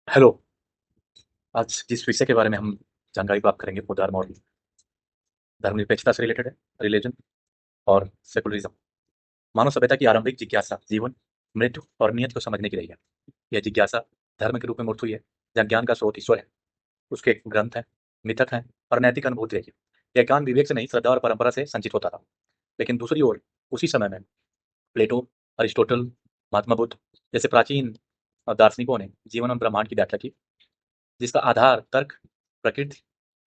Hello. आज जिस विषय के बारे में हम जानकारी प्राप्त करेंगे वो धर्म और धर्मनिरपेक्षता से रिलेटेड है। रिलीजन और सेकुलरिज्म। मानव सभ्यता की आरंभिक जिज्ञासा जीवन, मृत्यु और नियति को समझने की रही है। यह जिज्ञासा धर्म के रूप में मूर्त हुई है, जहाँ ज्ञान का स्रोत ईश्वर है, उसके ग्रंथ हैं, मिथक हैं और नैतिक अनुभूति रही है। यह ज्ञान विवेक से नहीं, श्रद्धा और परंपरा से संचित होता था। लेकिन दूसरी ओर उसी समय में प्लेटो, अरिस्टोटल, महात्मा बुद्ध जैसे प्राचीन दार्शनिकों ने जीवन और ब्रह्मांड की व्याख्या की, जिसका आधार तर्क, प्रकृति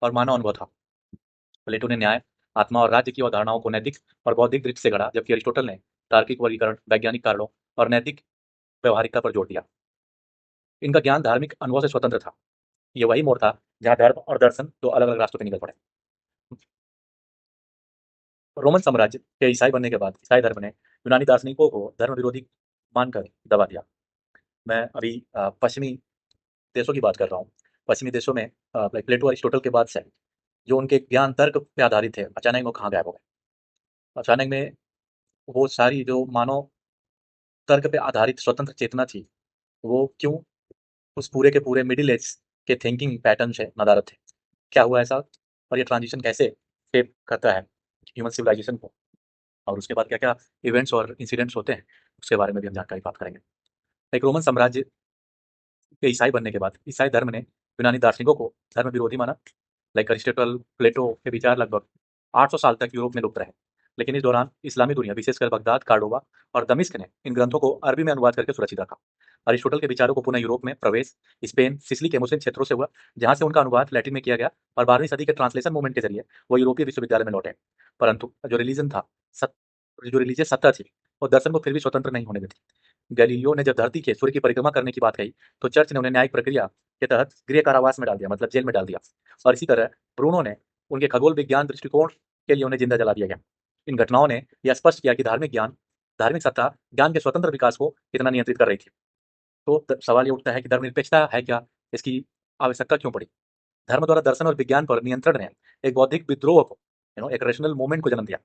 और मानव अनुभव था। प्लेटो ने न्याय, आत्मा और राज्य की अवधारणाओं को नैतिक और बौद्धिक दृष्टि से गढ़ा, जबकि अरिस्टोटल ने तार्किक वर्गीकरण, वैज्ञानिक कारणों और नैतिक व्यवहारिकता पर जोर दिया। इनका ज्ञान धार्मिक अनुभव से स्वतंत्र था। ये वही मोड़ था जहाँ धर्म और दर्शन दो अलग अलग रास्तों पर निकल पड़े। रोमन साम्राज्य के ईसाई बनने के बाद ईसाई धर्म ने यूनानी दार्शनिकों को धर्म विरोधी मानकर दबा दिया। मैं अभी पश्चिमी देशों की बात कर रहा हूँ। पश्चिमी देशों में प्लेटो, अरिस्टोटल के बाद से जो उनके ज्ञान तर्क पे आधारित थे, अचानक वो कहाँ गायब हो गए। अचानक में वो सारी जो मानव तर्क पे आधारित स्वतंत्र चेतना थी, वो क्यों उस पूरे के पूरे मिडिल एज के थिंकिंग पैटर्न से नदारद थे। क्या हुआ ऐसा और ये ट्रांजिशन कैसे शेप करता है ह्यूमन सिविलाइजेशन को, और उसके बाद क्या क्या इवेंट्स और इंसिडेंट्स होते हैं, उसके बारे में भी हम जानकारी प्राप्त करेंगे। एक रोमन साम्राज्य के ईसाई बनने के बाद ईसाई धर्म ने यूनानी दार्शनिकों को धर्म विरोधी माना। लाइक अरिस्टोटल, प्लेटो के विचार लगभग 800 साल तक यूरोप में लुप्त रहे। लेकिन इस दौरान इस्लामी दुनिया, विशेषकर बगदाद, कार्डोबा और दमिश्क ने इन ग्रंथों को अरबी में अनुवाद करके सुरक्षित रखा। अरिस्टोटल के विचारों को पुनः यूरोप में प्रवेश स्पेन, सिसिली के मुस्लिम क्षेत्रों से हुआ, जहां से उनका अनुवाद लैटिन में किया गया और 12वीं सदी के ट्रांसलेशन मूवमेंट के जरिए वो यूरोपीय विश्वविद्यालय में लौटे। परंतु जो रिलीजन था, सत, जो रिलीजियस सत्ता थी, वो दर्शन को फिर भी स्वतंत्र नहीं होने देती। गैलीलियो ने जब धरती के सूर्य की परिक्रमा करने की बात कही, तो चर्च ने उन्हें न्यायिक प्रक्रिया के तहत गृह कारावास में डाल दिया, मतलब जेल में डाल दिया। और इसी तरह ब्रूनो ने उनके खगोल विज्ञान दृष्टिकोण के लिए उन्हें जिंदा जला दिया गया। इन घटनाओं ने यह स्पष्ट किया कि धार्मिक सत्ता ज्ञान के स्वतंत्र विकास को कितना नियंत्रित कर रही थी। तो सवाल ये उठता है कि धर्मनिरपेक्षता है क्या, इसकी आवश्यकता क्यों पड़ी। धर्म द्वारा दर्शन और विज्ञान पर नियंत्रण ने एक बौद्धिक विद्रोह को, एक रेशनल मूवमेंट को जन्म दिया,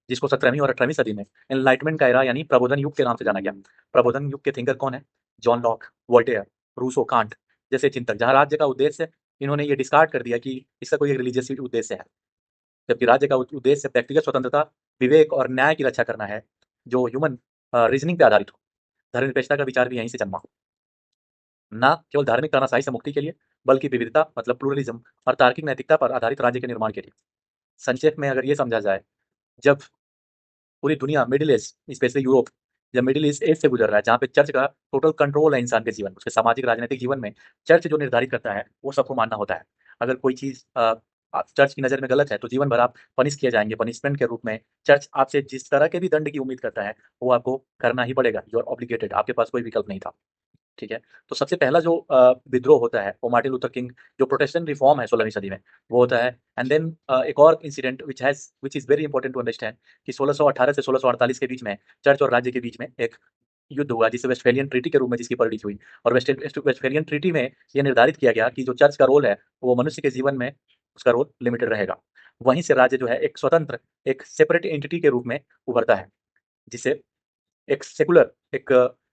जिसको 17वीं और 18वीं सदी में एनलाइटमेंट का एरा यानी प्रबोधन युग के नाम से जाना गया। प्रबोधन युग के थिंकर कौन है? John Locke, Voltaire, Rousseau, Kant जैसे चिंतक। जहां राज्य का उद्देश्य, इन्होंने ये डिस्कार्ड कर दिया कि इसका कोई एक रिलीजियस उद्देश्य है, जबकि राज्य का उद्देश्य व्यक्तिगत स्वतंत्रता, विवेक और न्याय की रक्षा करना है, जो ह्यूमन रीजनिंग पे आधारित हो। धर्मनिरपेक्षता का विचार भी यहीं से जन्मा, ना केवल धार्मिक तानाशाही से मुक्ति के लिए, बल्कि विविधता मतलब प्लूरलिज्म और तार्किक नैतिकता पर आधारित राज्य के निर्माण के लिए। संक्षेप में अगर ये समझा जाए, जब पूरी दुनिया मिडिल ईस्ट, स्पेशली यूरोप, जब मिडिल ईस्ट एज से गुजर रहा है, जहाँ पे चर्च का टोटल कंट्रोल है इंसान के जीवन, उसके सामाजिक राजनीतिक जीवन में चर्च जो निर्धारित करता है वो सबको मानना होता है। अगर कोई चीज चर्च की नजर में गलत है तो जीवन भर आप पनिश किए जाएंगे। पनिशमेंट के रूप में चर्च आपसे जिस तरह के भी दंड की उम्मीद करता है वो आपको करना ही पड़ेगा। यू आर ऑब्लिगेटेड, आपके पास कोई विकल्प नहीं था। ठीक है। तो सबसे पहला जो विद्रोह होता है वो मार्टिन लूथर किंग, जो प्रोटेस्टेंट रिफॉर्म है 16वीं सदी में, वो होता है। एंड देन एक और incident which is very important to understand कि 1618 से 1648 के बीच में चर्च और राज्य के बीच में एक युद्ध हुआ, जिसे वेस्टफेलियन ट्रीटी के रूप में जिसकी पलटी हुई। और वेस्टफेलियन ट्रीटी में यह निर्धारित किया गया कि जो चर्च का रोल है वो मनुष्य के जीवन में उसका रोल लिमिटेड रहेगा। वहीं से राज्य जो है एक स्वतंत्र, एक सेपरेट एंटिटी के रूप में उभरता है, जिसे एक सेकुलर, एक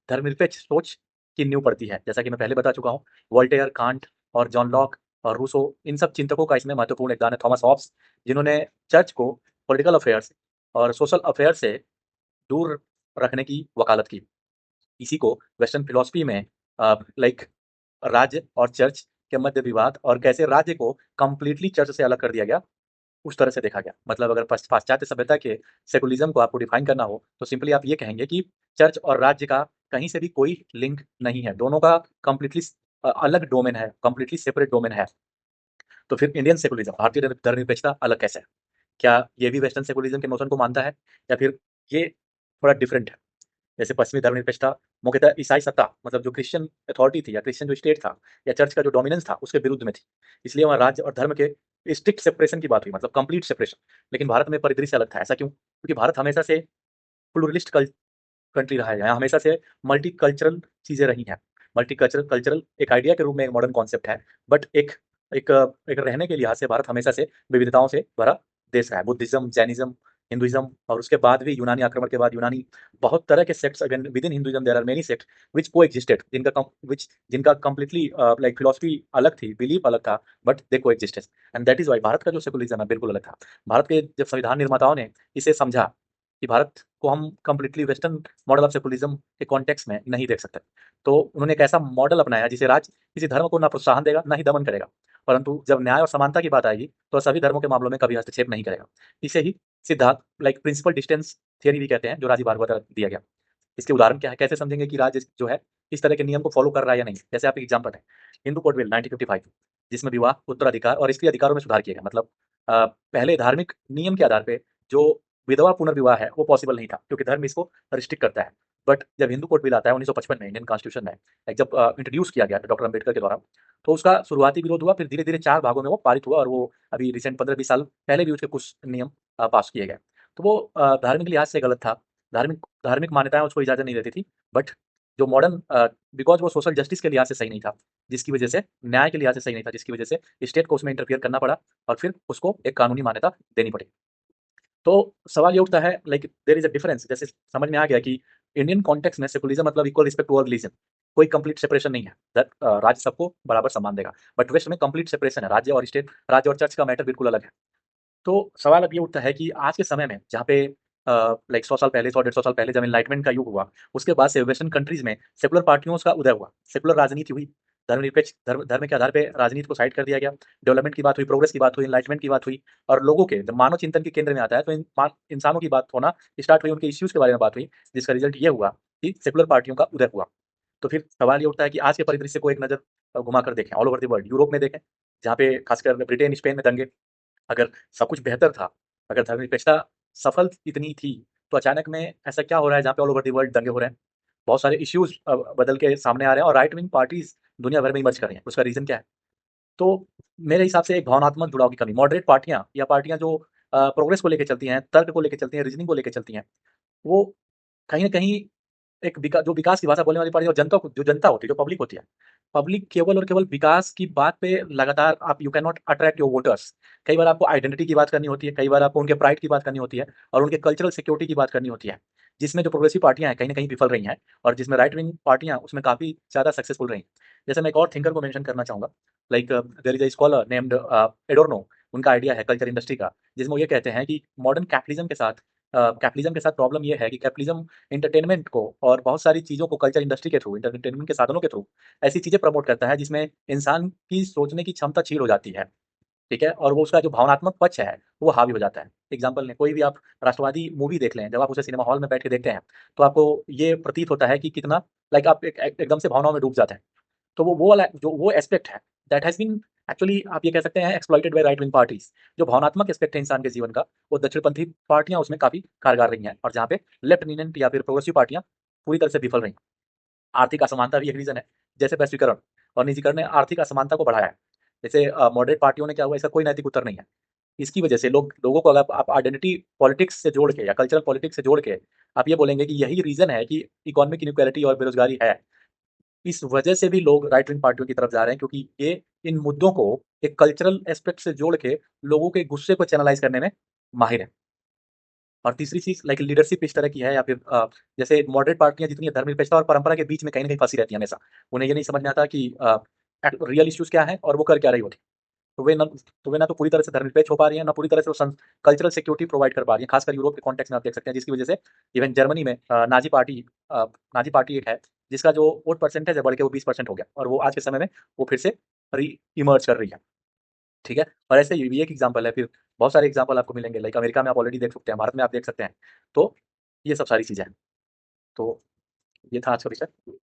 धर्मनिरपेक्ष सोच की नींव पड़ती है। जैसा कि मैं पहले बता चुका हूँ, वोल्टेयर, कांट और जॉन लॉक और रूसो, इन सब चिंतकों का इसमें महत्वपूर्ण योगदान है। थॉमस हॉब्स, जिन्होंने चर्च को पॉलिटिकल अफेयर्स और सोशल अफेयर से दूर रखने की वकालत की। इसी को वेस्टर्न फिलोसफी में लाइक राज्य और चर्च के मध्य विवाद और कैसे राज्य को कंप्लीटली चर्च से अलग कर दिया गया, उस तरह से देखा गया। मतलब अगर पाश्चात्य सभ्यता के सेकुलरिज्म को आपको डिफाइन करना हो तो सिंपली आप ये कहेंगे कि चर्च और राज्य का कहीं से भी कोई लिंक नहीं है, दोनों का कंप्लीटली अलग डोमेन है, कंप्लीटली सेपरेट डोमेन है। तो फिर इंडियन सेकुलरिज्म, भारतीय धर्मनिरपेक्षता अलग कैसे है? क्या ये भी वेस्टर्न सेकुलरिज्म के नोशन को मानता है, या फिर ये थोड़ा डिफरेंट है? जैसे पश्चिमी धर्मनिरपेक्षता मुख्यतः ईसाई सत्ता, मतलब जो क्रिश्चियन अथॉरिटी थी या क्रिश्चियन जो स्टेट था या चर्च का जो डोमिनेंस था उसके विरुद्ध में थी। इसलिए वहाँ राज्य और धर्म के स्ट्रिक्ट सेपरेशन की बात हुई, मतलब कंप्लीट सेपरेशन। लेकिन भारत में परिदृश्य अलग था। ऐसा क्यों? क्योंकि भारत हमेशा से प्लुरलिस्ट कंट्री रहा है। यहाँ हमेशा से मल्टी कल्चरल चीजें रही हैं। मल्टी कल्चरल कल्चरल एक आइडिया के रूप में एक मॉडर्न कॉन्सेप्ट है, बट एक एक रहने के लिहाज से भारत हमेशा से विविधताओं से भरा देश रहा है। बुद्धिज्म, जैनिज्म हिंदुइज्म, और उसके बाद भी यूनानी आक्रमण के बाद यूनानी बहुत तरह के sects, again within Hinduism there are many sect which coexisted, जिनका कंप्लीटली लाइक फिलॉसफी अलग थी, बिलीफ अलग था, but they coexisted. And that is why Bharat का जो सेकुलरिज्म है बिल्कुल अलग था। भारत के जब संविधान निर्माताओं ने इसे समझा कि भारत को हम completely western model of secularism के कॉन्टेक्स्ट में नहीं देख सकते, तो उन्होंने एक ऐसा मॉडल अपनाया जिसे राज किसी धर्म को ना प्रोत्साहन देगा ना ही दमन करेगा, परंतु जब न्याय और समानता की बात आएगी तो सभी धर्मों के मामलों में कभी हस्तक्षेप नहीं करेगा। इसे ही सिद्धांत लाइक प्रिंसिपल डिस्टेंस थियरी भी कहते हैं, जो राजीव भार्गवत द्वारा दिया गया। इसके उदाहरण क्या है, कैसे समझेंगे कि राज्य जो है इस तरह के नियम को फॉलो कर रहा है या नहीं। जैसे आप एग्जाम्पल है हिंदू कोड बिल 1955, जिसमें विवाह, उत्तराधिकार और स्त्री अधिकारों में सुधार किया गया। मतलब पहले धार्मिक नियम के आधार पे जो विधवा पुनर्विवाह है वो पॉसिबल नहीं था, क्योंकि धर्म इसको रिस्ट्रिक्ट करता है। बट जब हिंदू कोड बिल आता है 1955 में इंडियन कॉन्स्टिट्यूशन में, जब इंट्रोड्यूस किया गया डॉक्टर अम्बेडकर के द्वारा, तो उसका शुरुआती विरोध हुआ, फिर धीरे धीरे 4 भागों में वो पारित हुआ, और वो अभी रिसेंट 15-20 साल पहले भी उसके कुछ नियम पास किए गए। तो वो धार्मिक लिहाज से गलत था, धार्मिक धार्मिक मान्यताएं उसको इजाजत नहीं देती थी। बट जो मॉडर्न, बिकॉज वो सोशल जस्टिस के लिहाज से सही नहीं था, जिसकी वजह से न्याय के लिहाज से सही नहीं था, जिसकी वजह से स्टेट को उसमें इंटरफियर करना पड़ा और फिर उसको एक कानूनी मान्यता देनी पड़ी। तो सवाल ये उठता है like there is a difference. जैसे समझ में आ गया कि इंडियन कॉन्टेक्स्ट में सेकुलरिज्म मतलब equal respect to all religion, कोई कंप्लीट सेपरेशन नहीं है, दैट राज्य सबको बराबर सम्मान देगा। बट वेस्ट में कंप्लीट सेपरेशन है, राज्य और स्टेट, राज्य और चर्च का मैटर बिल्कुल अलग है। तो सवाल अब ये उठता है कि आज के समय में जहाँ पे लाइक 100 साल पहले, 100 150 साल पहले जब एनलाइटमेंट का युग हुआ, उसके बाद से वेस्टर्न कंट्रीज में सेकुलर पार्टियों का उदय हुआ, सेकुलर राजनीति हुई, धर्मनिरपेक्ष धर्म के आधार पे राजनीति को साइड कर दिया गया, डेवलपमेंट की बात हुई, प्रोग्रेस की बात हुई, एनलाइटमेंट की बात हुई, और लोगों के जब मानव चिंतन के केंद्र में आता है तो इंसानों की बात होना स्टार्ट हुई, उनके इश्यूज के बारे में बात हुई, जिसका रिजल्ट ये हुआ कि सेकुलर पार्टियों का उदय हुआ। तो फिर सवाल ये उठता है कि आज के परिदृश्य को एक नज़र घुमा कर देखें, all over the world, Europe में देखें, जहाँ पे खासकर ब्रिटेन, स्पेन में दंगे, अगर सब कुछ बेहतर था, अगर धर्मनिरपेक्षता सफल इतनी थी, तो अचानक में ऐसा क्या हो रहा है जहाँ पे ऑल ओवर द वर्ल्ड दंगे हो रहे हैं? बहुत सारे इश्यूज बदल के सामने आ रहे हैं और राइट विंग पार्टीज दुनिया भर में इमर्ज कर रही हैं। उसका रीजन क्या है? तो मेरे हिसाब से एक भावनात्मक जुड़ाव की कमी। मॉडरेट पार्टियां या पार्टियां जो प्रोग्रेस को लेकर चलती हैं, तर्क को लेकर चलती हैं, रीजनिंग को लेकर चलती हैं, वो कहीं ना कहीं एक जो विकास की भाषा बोलने वाली पार्टी और जनता जो जनता होती है, जो पब्लिक होती है, पब्लिक केवल और केवल विकास की बात पे लगातार, आप you can not attract your voters. कई बार आपको आइडेंटिटी की बात करनी होती है, कई बार आपको उनके प्राइड की बात करनी होती है, और उनके कल्चरल सिक्योरिटी की बात करनी होती है, जिसमें जो प्रोग्रेसिव पार्टियां हैं कहीं ना कहीं विफल रही हैं, और जिसमें राइट विंग पार्टियां उसमें काफी ज्यादा सक्सेसफुल रही। जैसे मैं एक और थिंकर को मेंशन करना चाहूंगा, like there is a scholar named Adorno. उनका आइडिया है कल्चर इंडस्ट्री का, जिसमें वो ये कहते हैं कि मॉडर्न कैपिटलिज्म के साथ प्रॉब्लम ये है कि कैपिटलिज्म एंटरटेनमेंट को और बहुत सारी चीज़ों को कल्चर इंडस्ट्री के थ्रू, एंटरटेनमेंट के साधनों के थ्रू ऐसी चीज़ें प्रमोट करता है जिसमें इंसान की सोचने की क्षमता छीन हो जाती है, ठीक है? और वो उसका जो भावनात्मक पक्ष है, वो हावी हो जाता है। एग्ज़ाम्पल लें, कोई भी आप राष्ट्रवादी मूवी देख लें, जब आप उसे सिनेमा हॉल में बैठ के देखते हैं, तो आपको ये प्रतीत होता है कि कितना लाइक आप एकदम से भावनाओं में डूब जाते हैं। तो वो वाला जो वो एस्पेक्ट है, दैट हैज़ बीन एक्चुअली आप ये कह सकते हैं exploited bye right wing parties. जो भावनात्मक एस्पेक्ट है इंसान के जीवन का, वो दक्षिणपंथी पार्टियाँ उसमें काफ़ी कारगर रही हैं, और जहाँ पे लेफ्ट लीनिएंट या फिर प्रोग्रेसिव पार्टियाँ पूरी तरह से विफल रहीं। आर्थिक असमानता भी एक रीज़न है। जैसे वैश्वीकरण और निजीकरण ने आर्थिक असमानता को बढ़ाया है। जैसे मॉडरेट पार्टियों ने क्या हुआ, इसका कोई नैतिक उत्तर नहीं है। इसकी वजह से लोगों को अगर आप आइडेंटिटी पॉलिटिक्स से जोड़ के या कल्चरल पॉलिटिक्स से जोड़ के आप ये बोलेंगे कि यही रीज़न है कि इकोनॉमिक इनइक्वालिटी और बेरोज़गारी है। इस वजह से भी लोग राइट विंग पार्टियों की तरफ जा रहे हैं, क्योंकि ये इन मुद्दों को एक कल्चरल एस्पेक्ट से जोड़ के लोगों के गुस्से को चैनलाइज़ करने में माहिर है। और तीसरी चीज़ लाइक लीडरशिप इस तरह की है, या फिर जैसे मॉडरेट पार्टियाँ जितनी है, धर्मनिरपेक्षता और परंपरा के बीच में कहीं न कहीं फँसी रहती हैं हमेशा। उन्हें ये नहीं समझ में आता कि रियल इश्यूज़ क्या हैं और वो कर क्या रही होती हैं। तो वे ना तो पूरी तरह से धर्मनिरपेक्ष हो पा रही हैं, ना पूरी तरह से वो कल्चरल सिक्योरिटी प्रोवाइड कर पा रही हैं। खासकर यूरोप के कॉन्टेक्स्ट में आप देख सकते हैं, जिसकी वजह से इवन जर्मनी में नाज़ी पार्टी एक है, जिसका जो वोट परसेंटेज है बढ़ के वो 20% हो गया, और वो आज के समय में वो फिर से री इमर्ज कर रही है। ठीक है? और ऐसे ये भी एक एग्ज़ाम्पल है, फिर बहुत सारे एग्ज़ाम्पल आपको मिलेंगे, लाइक अमेरिका में आप ऑलरेडी देख सकते हैं, भारत में आप देख सकते हैं। तो ये सब सारी चीज़ें हैं। तो ये था आज का विषय।